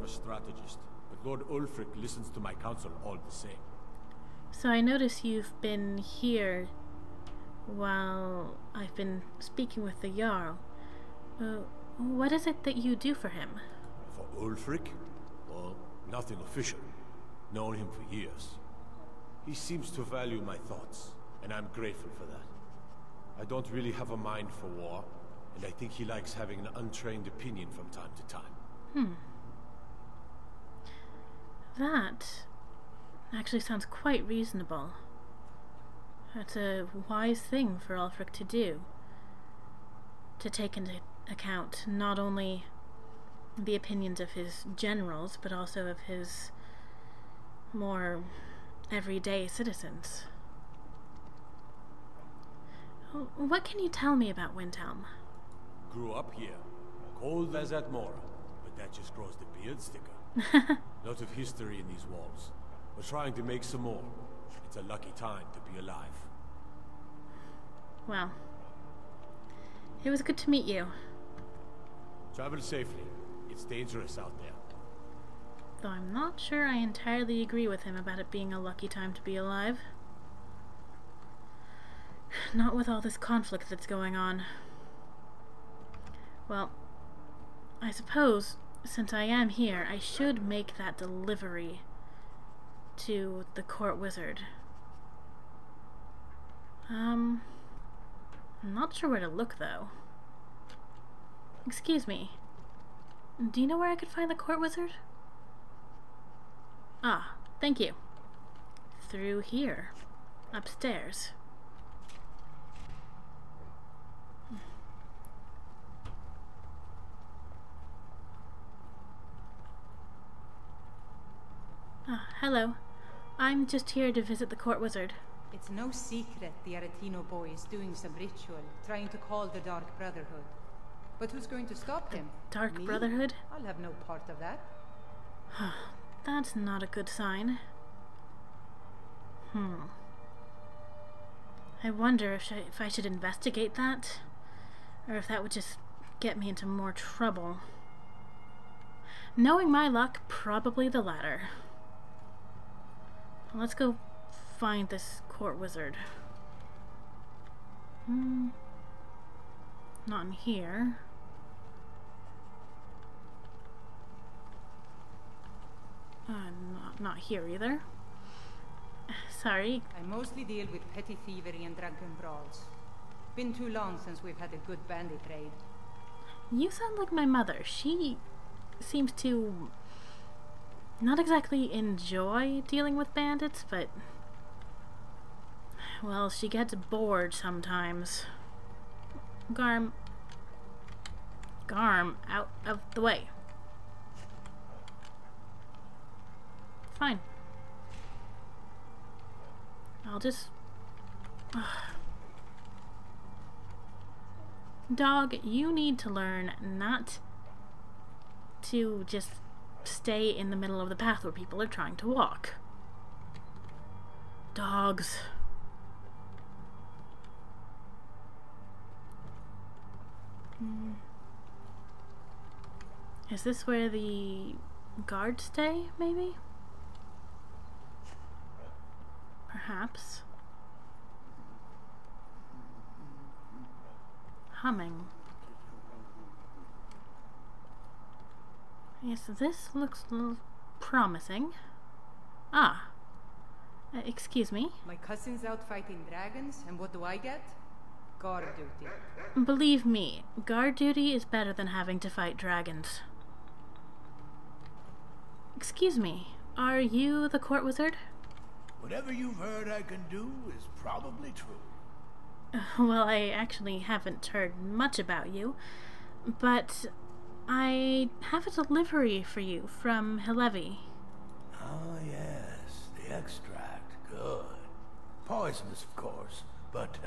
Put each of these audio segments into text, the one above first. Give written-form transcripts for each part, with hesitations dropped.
a strategist, but Lord Ulfric listens to my counsel all the same. So I notice you've been here while I've been speaking with the Jarl. What is it that you do for him? For Ulfric? Well, nothing official. Known him for years. He seems to value my thoughts, and I'm grateful for that. I don't really have a mind for war, and I think he likes having an untrained opinion from time to time. That actually sounds quite reasonable. That's a wise thing for Ulfric to do. To take into account not only the opinions of his generals, but also of his more everyday citizens. What can you tell me about Windhelm? Grew up here, cold as at Mora, but that just grows the beard sticker. Lots of history in these walls. We're trying to make some more. It's a lucky time to be alive. Well, it was good to meet you. Travel safely. It's dangerous out there. Though I'm not sure I entirely agree with him about it being a lucky time to be alive. Not with all this conflict that's going on. Well, I suppose, since I am here, I should make that delivery to the court wizard. I'm not sure where to look, though. Excuse me. Do you know where I could find the court wizard? Ah, thank you. Through here. Upstairs. Ah, hello. I'm just here to visit the court wizard. It's no secret the Aretino boy is doing some ritual, trying to call the Dark Brotherhood. But who's going to stop him? Dark Me? Brotherhood? I'll have no part of that. That's not a good sign. I wonder if I should investigate that, or if that would just get me into more trouble. Knowing my luck, probably the latter. Let's go find this court wizard. Not in here. Not here either. Sorry. I mostly deal with petty thievery and drunken brawls. Been too long since we've had a good bandit raid. You sound like my mother. She seems to not exactly enjoy dealing with bandits, but well, she gets bored sometimes. Garm, out of the way. Fine. I'll just... Dog, you need to learn not to just stay in the middle of the path where people are trying to walk. Dogs. Is this where the guards stay, maybe? Perhaps. Humming. Yes, this looks promising. Ah. Excuse me? My cousin's out fighting dragons, and what do I get? Guard duty. Believe me, guard duty is better than having to fight dragons. Excuse me, are you the court wizard? Whatever you've heard I can do is probably true. Well, I actually haven't heard much about you, but I have a delivery for you from Hilevi. Ah, yes, the extract. Good. Poisonous, of course, but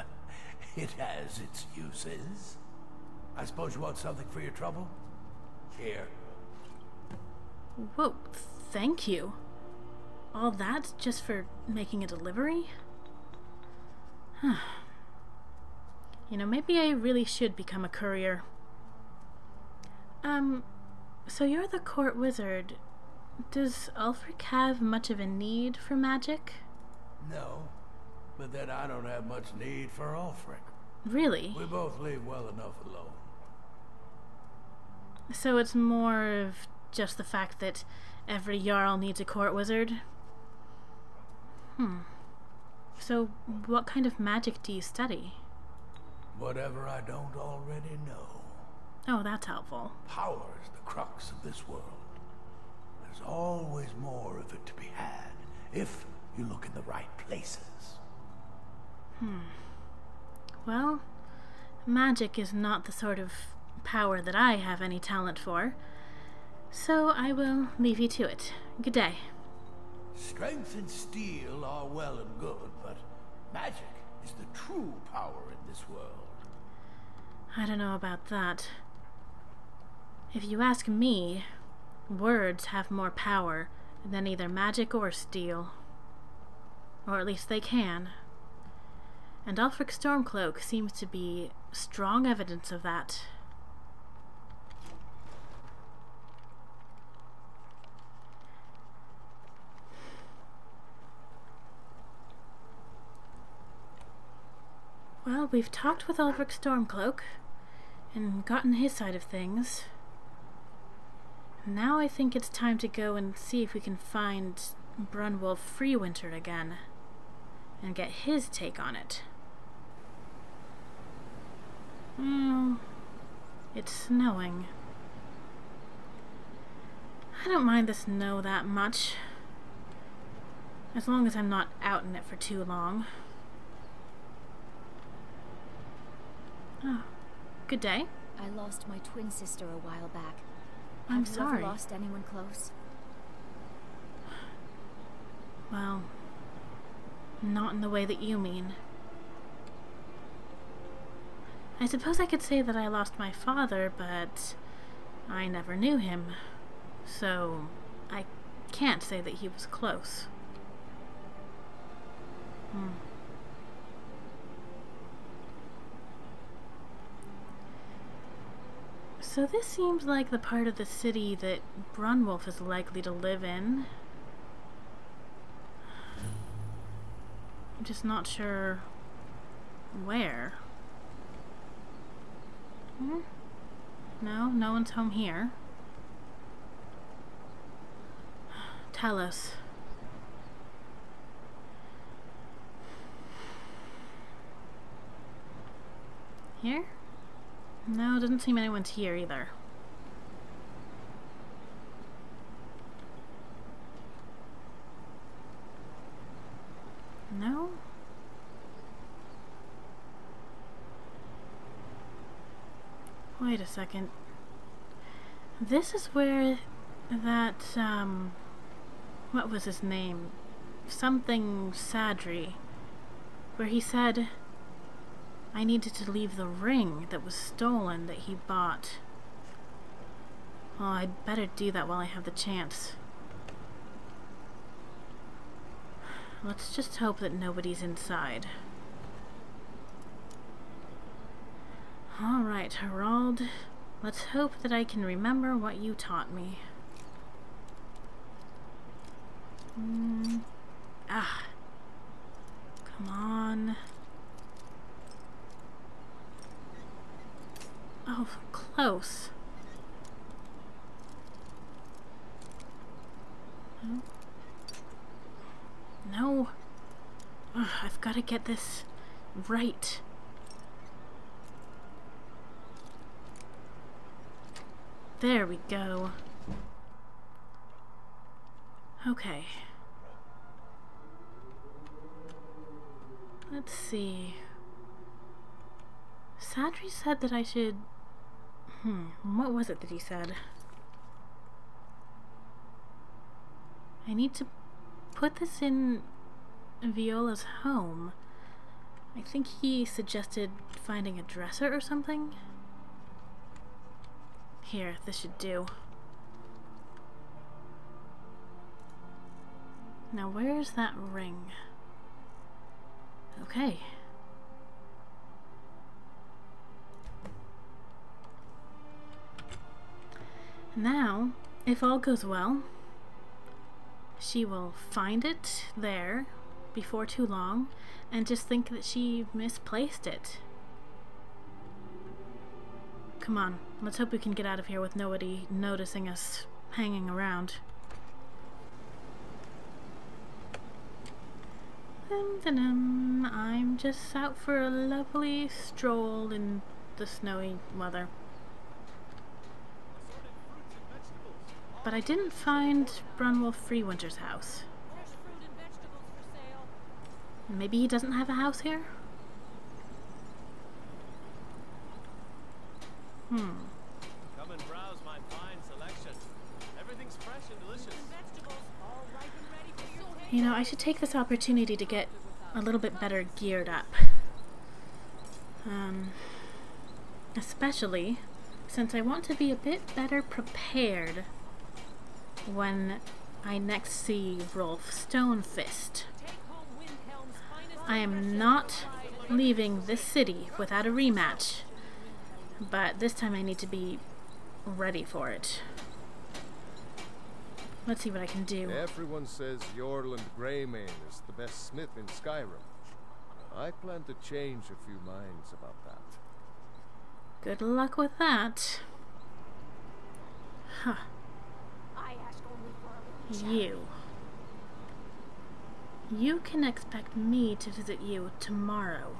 it has its uses. I suppose you want something for your trouble? Here. Whoa, thank you. All that just for making a delivery? You know, maybe I really should become a courier. So you're the court wizard. Does Ulfric have much of a need for magic? No, but then I don't have much need for Ulfric. Really? We both leave well enough alone. So it's more of just the fact that every Jarl needs a court wizard? So what kind of magic do you study? Whatever I don't already know. Oh, that's helpful. Power's the crux of this world. There's always more of it to be had, if you look in the right places. Well, magic is not the sort of power that I have any talent for, so I will leave you to it. Good day. Strength and steel are well and good, but magic is the true power in this world. I don't know about that. If you ask me, words have more power than either magic or steel. Or at least they can. And Ulfric Stormcloak seems to be strong evidence of that. Well, we've talked with Ulfric Stormcloak and gotten his side of things. Now I think it's time to go and see if we can find Brunwolf Freewinter again and get his take on it. It's snowing. I don't mind the snow that much, as long as I'm not out in it for too long. Oh, good day. I lost my twin sister a while back. I'm Have you sorry. ever lost anyone close? Well, not in the way that you mean. I suppose I could say that I lost my father, but I never knew him, so I can't say that he was close. So this seems like the part of the city that Brunwolf is likely to live in. I'm just not sure where. No, no one's home here. Tell us. Here? No, doesn't seem anyone's here either. No? Wait a second. This is where that, what was his name? Something Sadri. Where he said I needed to leave the ring that was stolen that he bought. Oh, I'd better do that while I have the chance. Let's just hope that nobody's inside. Alright, Harald. Let's hope that I can remember what you taught me. Come on. Oh, close. No. No. Ugh, I've got to get this right. There we go. Okay. Let's see. Sadri said that I should... what was it that he said? I need to put this in Viola's home. I think he suggested finding a dresser or something. Here, this should do. Now where's that ring? Okay. Now, if all goes well, she will find it there before too long and just think that she misplaced it. Come on, let's hope we can get out of here with nobody noticing us hanging around. I'm just out for a lovely stroll in the snowy weather. But I didn't find Brunwolf Freewinter's house. Maybe he doesn't have a house here? Come and browse my fine selection. Everything's fresh and delicious. You know, I should take this opportunity to get a little bit better geared up. Especially since I want to be a bit better prepared when I next see Rolf Stonefist. I am not leaving this city without a rematch, but this time I need to be ready for it. Let's see what I can do. Everyone says Jorland Greymane is the best smith in Skyrim. I plan to change a few minds about that. Good luck with that. Huh. You can expect me to visit you tomorrow.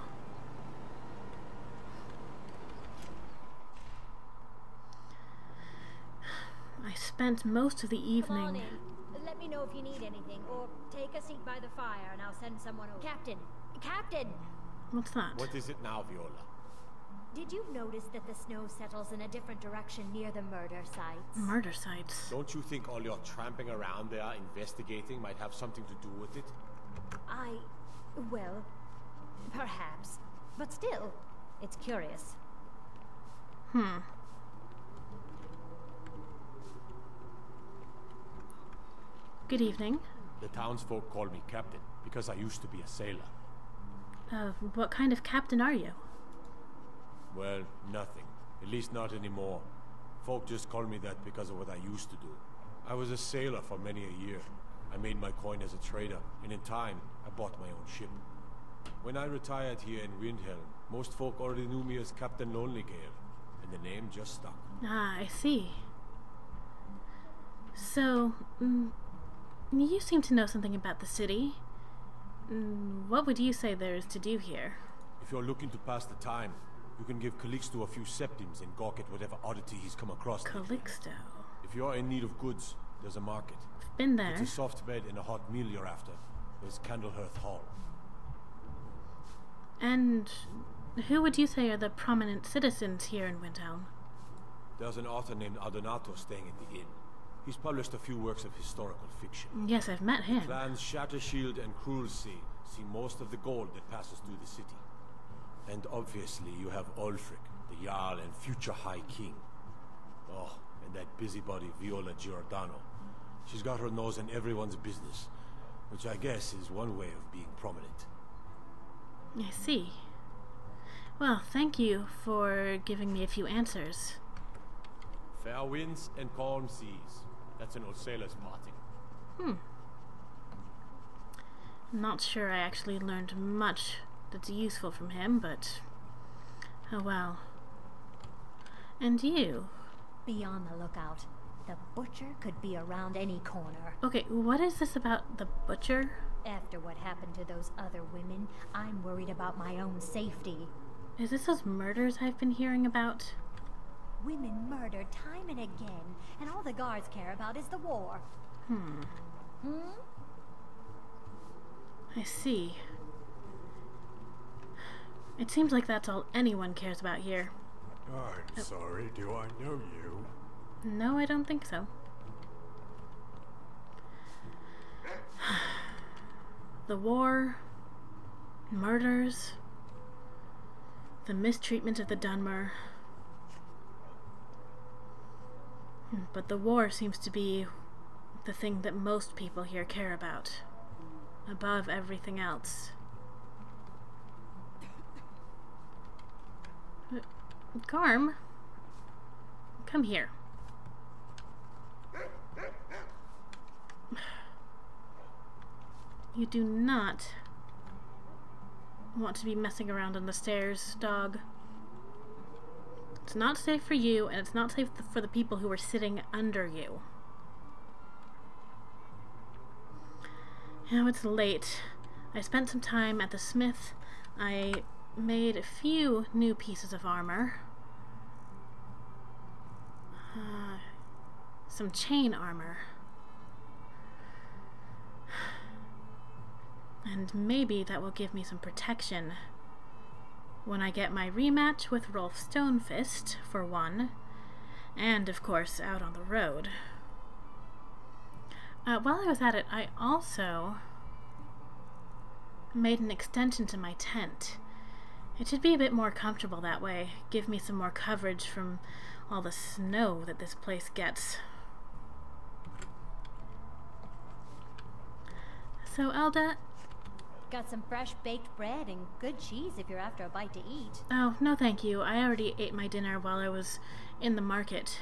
I spent most of the evening... Come on in. Let me know if you need anything, or take a seat by the fire and I'll send someone over. Captain! Captain! What's that? What is it now, Viola? Did you notice that the snow settles in a different direction near the murder sites? Murder sites? Don't you think all your tramping around there investigating might have something to do with it? Well, perhaps. But still, it's curious. Good evening. The townsfolk call me captain because I used to be a sailor. What kind of captain are you? Well, nothing. At least not anymore. Folk just call me that because of what I used to do. I was a sailor for many a year. I made my coin as a trader, and in time, I bought my own ship. When I retired here in Windhelm, most folk already knew me as Captain Lonelygale, and the name just stuck. Ah, I see. So, you seem to know something about the city. What would you say there is to do here? If you're looking to pass the time, you can give Calixto a few septims and gawk at whatever oddity he's come across. Calixto? If you're in need of goods, there's a market. I've been there. It's a soft bed and a hot meal you're after. There's Candlehearth Hall. And who would you say are the prominent citizens here in Windhelm? There's an author named Adonato staying at the inn. He's published a few works of historical fiction. Yes, I've met him. Clans Shattershield and Cruelsea see most of the gold that passes through the city. And obviously you have Ulfric, the Jarl and future High King. Oh, and that busybody Viola Giordano. She's got her nose in everyone's business, which I guess is one way of being prominent. I see. Well, thank you for giving me a few answers. Fair winds and calm seas. That's an old sailor's parting. Not sure I actually learned much that's useful from him, but oh well. And you? Be on the lookout. The butcher could be around any corner. Okay, what is this about the butcher? After what happened to those other women, I'm worried about my own safety. Is this those murders I've been hearing about? Women murdered time and again, and all the guards care about is the war. I see. It seems like that's all anyone cares about here. I'm sorry, do I know you? No, I don't think so. The war, murders, the mistreatment of the Dunmer. But the war seems to be the thing that most people here care about, above everything else. Garm, come here. You do not want to be messing around on the stairs, dog. It's not safe for you, and it's not safe for the people who are sitting under you. Now it's late. I spent some time at the smith. I made a few new pieces of armor. Some chain armor. And maybe that will give me some protection when I get my rematch with Rolf Stonefist, for one, and of course out on the road. While I was at it, I also made an extension to my tent. It should be a bit more comfortable that way, give me some more coverage from all the snow that this place gets. So, Elda... Got some fresh baked bread and good cheese if you're after a bite to eat. Oh, no thank you. I already ate my dinner while I was in the market.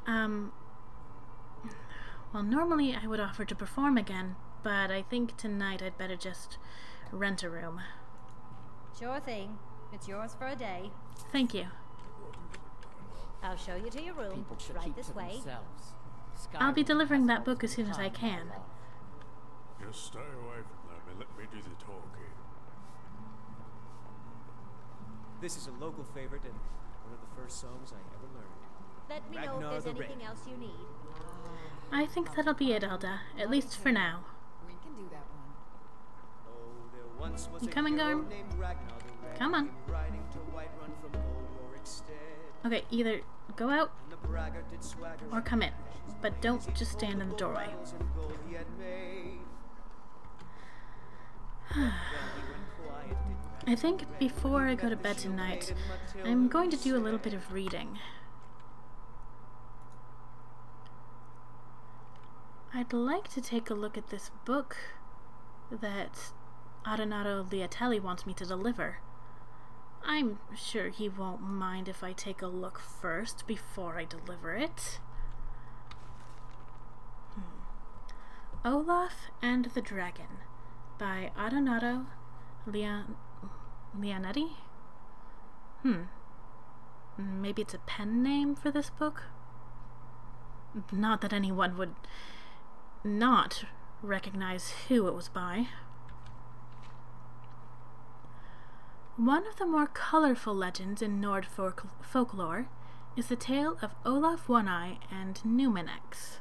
Well, normally I would offer to perform again, but I think tonight I'd better just rent a room. Sure thing. It's yours for a day. Thank you. I'll show you to your room. Right this way. I'll be delivering that book as soon as I can. Just stay away from them and let me do the talking. This is a local favorite and one of the first songs I ever learned. Let me know if there's anything else you need. I think that'll be it, Elda. At least for now. We can do that one. Oh, there once was You a coming, hero Garm? named Ragnar the Red, Come on. riding to Whiterun from old Warwick's stead. Okay, either go out And the braggart did swagger or come in, but don't just stand in the doorway. miles in gold he had made. I think before I go to bed tonight, I'm going to do a little bit of reading. I'd like to take a look at this book that Adonato Liatelli wants me to deliver. I'm sure he won't mind if I take a look first before I deliver it. Olaf and the Dragon by Adonato Lianetti? Maybe it's a pen name for this book? Not that anyone would not recognize who it was by. One of the more colorful legends in Nord folklore is the tale of Olaf One-Eye and Numenex.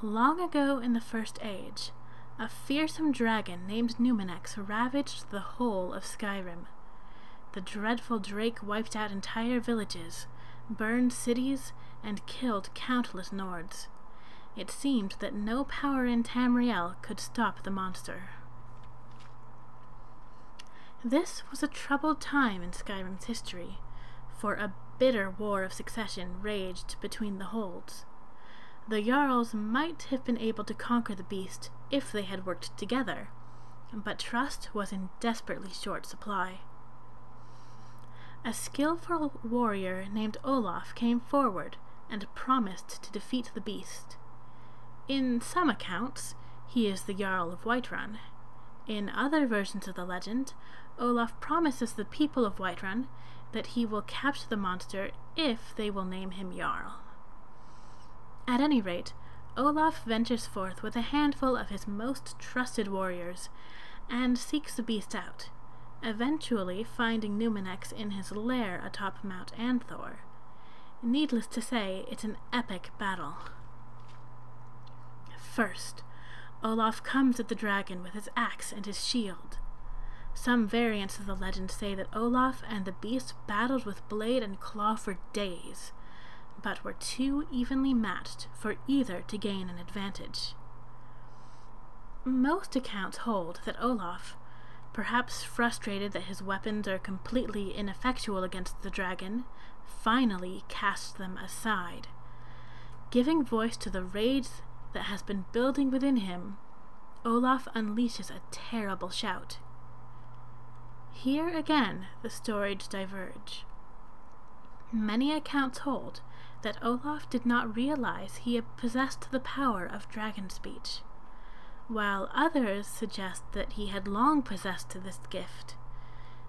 Long ago in the First Age, a fearsome dragon named Numenex ravaged the whole of Skyrim. The dreadful drake wiped out entire villages, burned cities, and killed countless Nords. It seemed that no power in Tamriel could stop the monster. This was a troubled time in Skyrim's history, for a bitter war of succession raged between the holds. The Jarls might have been able to conquer the beast if they had worked together, but trust was in desperately short supply. A skillful warrior named Olaf came forward and promised to defeat the beast. In some accounts, he is the Jarl of Whiterun. In other versions of the legend, Olaf promises the people of Whiterun that he will capture the monster if they will name him Jarl. At any rate, Olaf ventures forth with a handful of his most trusted warriors and seeks the beast out, eventually finding Numenex in his lair atop Mount Anthor. Needless to say, it's an epic battle. First, Olaf comes at the dragon with his axe and his shield. Some variants of the legend say that Olaf and the beast battled with blade and claw for days, but were too evenly matched for either to gain an advantage. Most accounts hold that Olaf, perhaps frustrated that his weapons are completely ineffectual against the dragon, finally casts them aside. Giving voice to the rage that has been building within him, Olaf unleashes a terrible shout. Here again the stories diverge. Many accounts hold that Olaf did not realize he had possessed the power of dragon speech. while others suggest that he had long possessed this gift,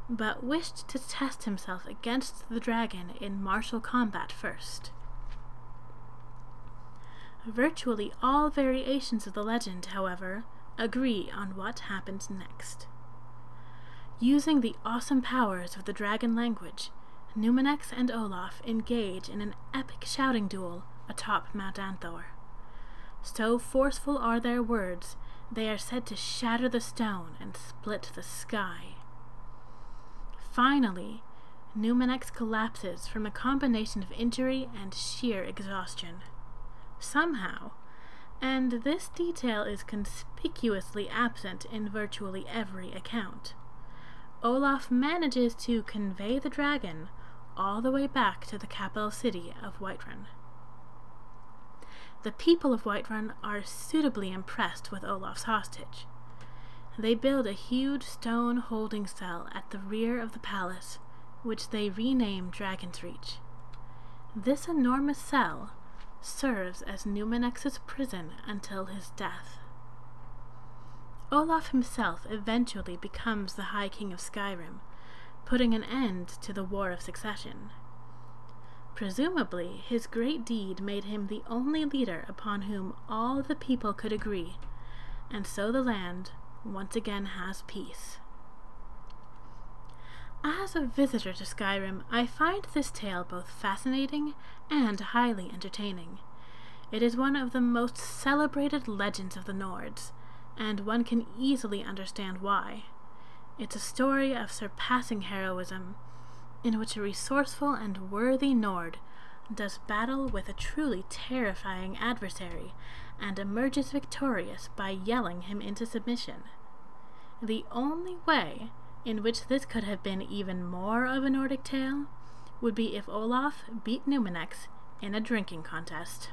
but wished to test himself against the dragon in martial combat first. Virtually all variations of the legend, however, agree on what happened next. Using the awesome powers of the dragon language, Numenex and Olaf engage in an epic shouting duel atop Mount Anthor. So forceful are their words, they are said to shatter the stone and split the sky. Finally, Numenex collapses from a combination of injury and sheer exhaustion. Somehow, and this detail is conspicuously absent in virtually every account, Olaf manages to convey the dragon all the way back to the capital city of Whiterun. The people of Whiterun are suitably impressed with Olaf's hostage. They build a huge stone holding cell at the rear of the palace, which they rename Dragon's Reach. This enormous cell serves as Numenex's prison until his death. Olaf himself eventually becomes the High King of Skyrim, putting an end to the War of Succession. Presumably, his great deed made him the only leader upon whom all the people could agree, and so the land once again has peace. As a visitor to Skyrim, I find this tale both fascinating and highly entertaining. It is one of the most celebrated legends of the Nords, and one can easily understand why. It's a story of surpassing heroism, in which a resourceful and worthy Nord does battle with a truly terrifying adversary and emerges victorious by yelling him into submission. The only way in which this could have been even more of a Nordic tale would be if Olaf beat Numenex in a drinking contest.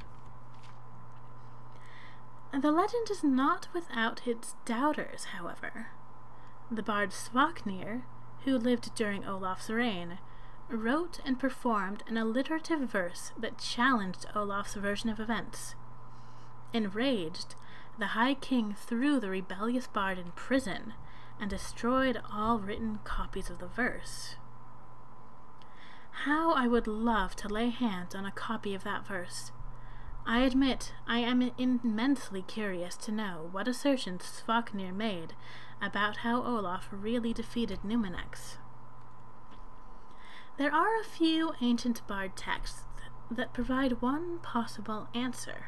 The legend is not without its doubters, however. The bard Svaknir, who lived during Olaf's reign, wrote and performed an alliterative verse that challenged Olaf's version of events. Enraged, the High King threw the rebellious bard in prison and destroyed all written copies of the verse. How I would love to lay hands on a copy of that verse. I admit I am immensely curious to know what assertions Svaknir made about how Olaf really defeated Numenex. There are a few ancient bard texts that provide one possible answer.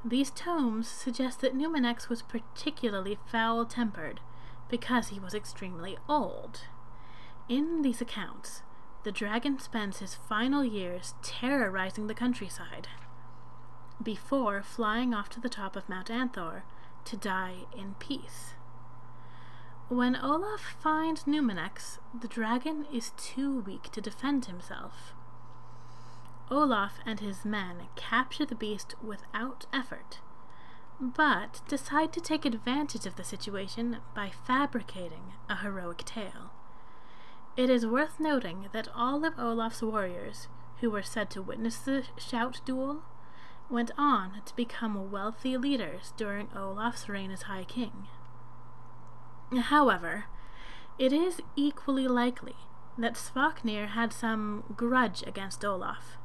These tomes suggest that Numenex was particularly foul-tempered because he was extremely old. In these accounts, the dragon spends his final years terrorizing the countryside, before flying off to the top of Mount Anthor to die in peace. When Olaf finds Numenex, the dragon is too weak to defend himself. Olaf and his men capture the beast without effort, but decide to take advantage of the situation by fabricating a heroic tale. It is worth noting that all of Olaf's warriors, who were said to witness the shout duel, went on to become wealthy leaders during Olaf's reign as High King. However, it is equally likely that Svaknir had some grudge against Olaf,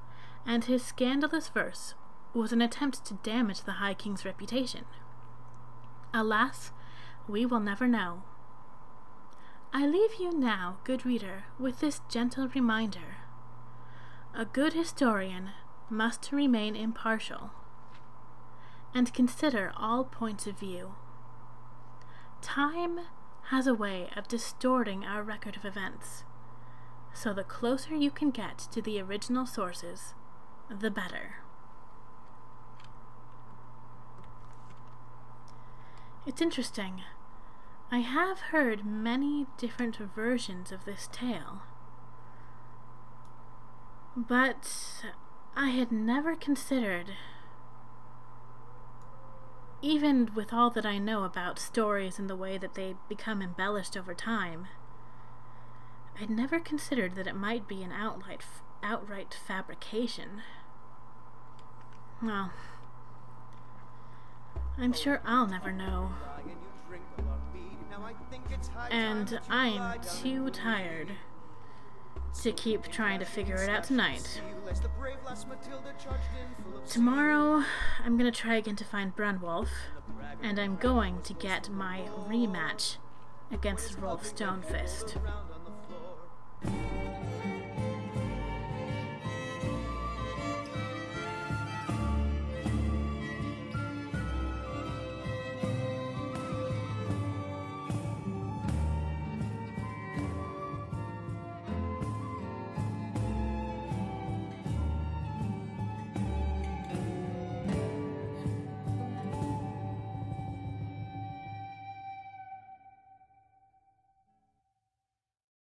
and his scandalous verse was an attempt to damage the High King's reputation. Alas, we will never know. I leave you now, good reader, with this gentle reminder. A good historian must remain impartial and consider all points of view. Time has a way of distorting our record of events, so the closer you can get to the original sources, the better. It's interesting. I have heard many different versions of this tale, but I had never considered, even with all that I know about stories and the way that they become embellished over time, I'd never considered that it might be an outright fabrication. Well, I'm sure I'll never know. And I'm too tired to keep trying to figure it out tonight. Tomorrow, I'm gonna try again to find Brunwolf, and I'm going to get my rematch against Rolf Stonefist.